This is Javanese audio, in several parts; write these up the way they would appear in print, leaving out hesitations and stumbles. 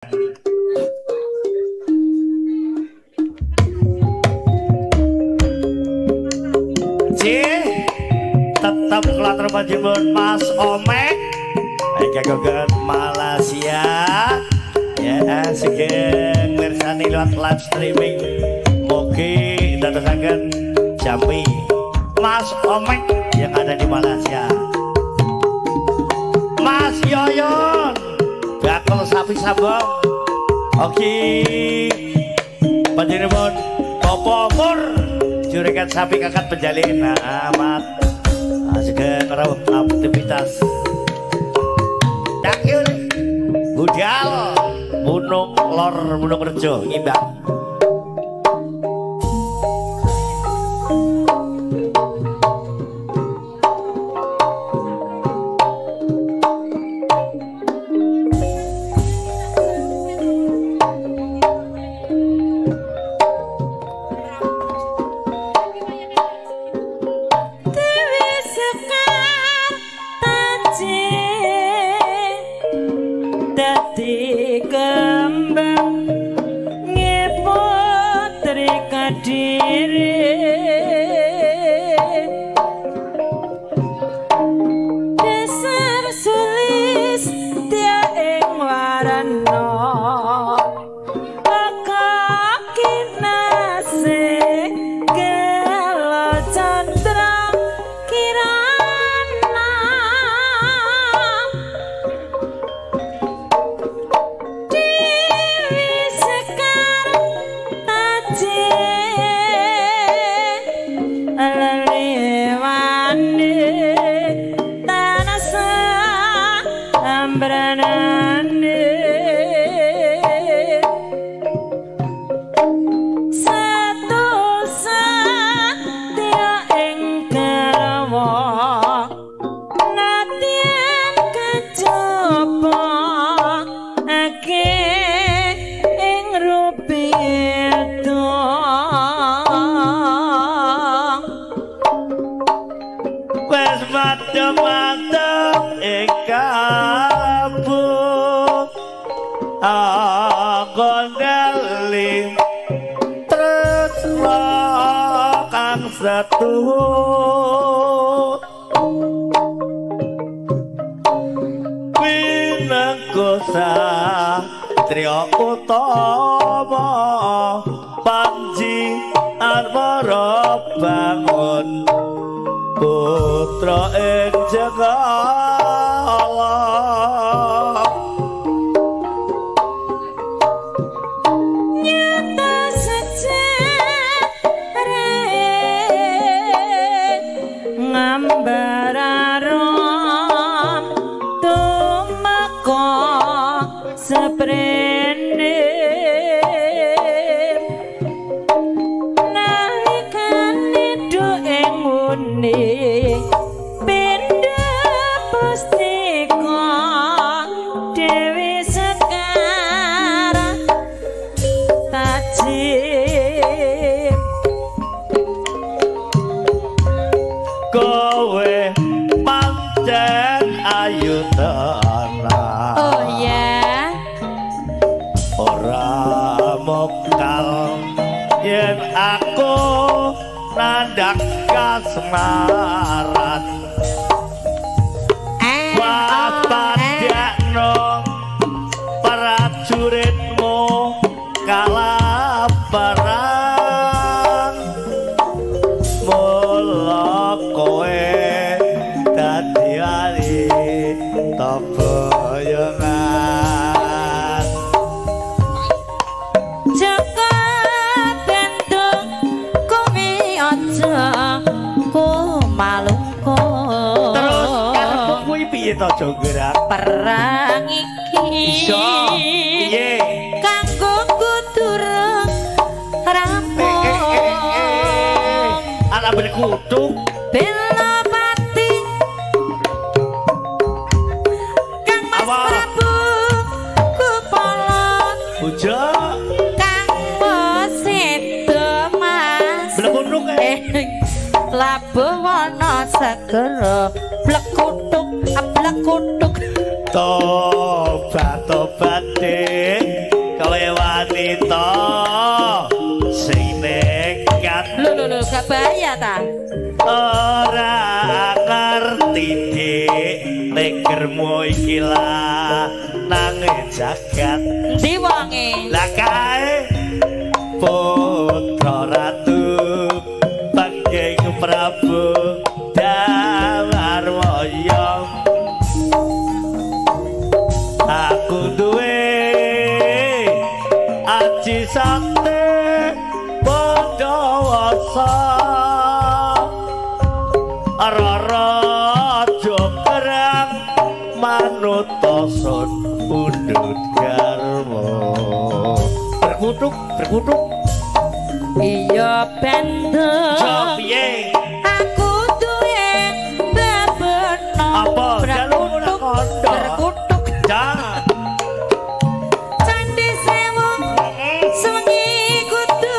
Tetap kulatur panjenengan Mas Omek kagem Malaysia ya sugeng mirsani lewat live streaming mugi dadosaken Jambi Mas Omek yang ada di Malaysia. Mas Yoyon bakal sapi sabong oke panjenengan Bapak Mur jurikan sapi kakak penjalin amat sugeng rawuh aktivitas Dakil budal Gunung Lor Gunung Rejo ngimbang Trio utama Panji Anwara bangun putra ing Jagala nyata sejarah ngambar arom tumeka seprene nalikane dueng muni benda pustika Dewi Sekar tajim kowe pancen ayu tenan oh ya ora mokal yen aku nandak kasmaran wapadakno prajuritmu kalaparan mula kowe dadi wali tabayangan Jaka bentuk kowe aja kumalungko terus karepmu kuwi piye to Jonggrang perang iki iso piye kanggo kuturung rampung ana berkutuk bela pati Kang Mas Prabu Kupala Puja Kang Sedo Mas blekunduk labuh wana segera blekutuk blekutuk tobat tobat ding ya ta? Ora ngerti dik negermu iki lah nang jagat ndi wonge lah kae putra ratu Bageng Prabu Damarwaya aku duwe aji sakti Pandawasa Rara Jograng Manutosun Undut Garmo berkutuk iya bendeng Jopiye aku duwe bebeno apa jalur kondo berkutuk jangan candi sewu sewengi kudu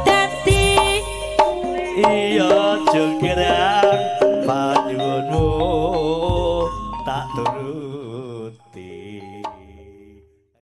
dadi iya Jograng panyuwunmu tak turuti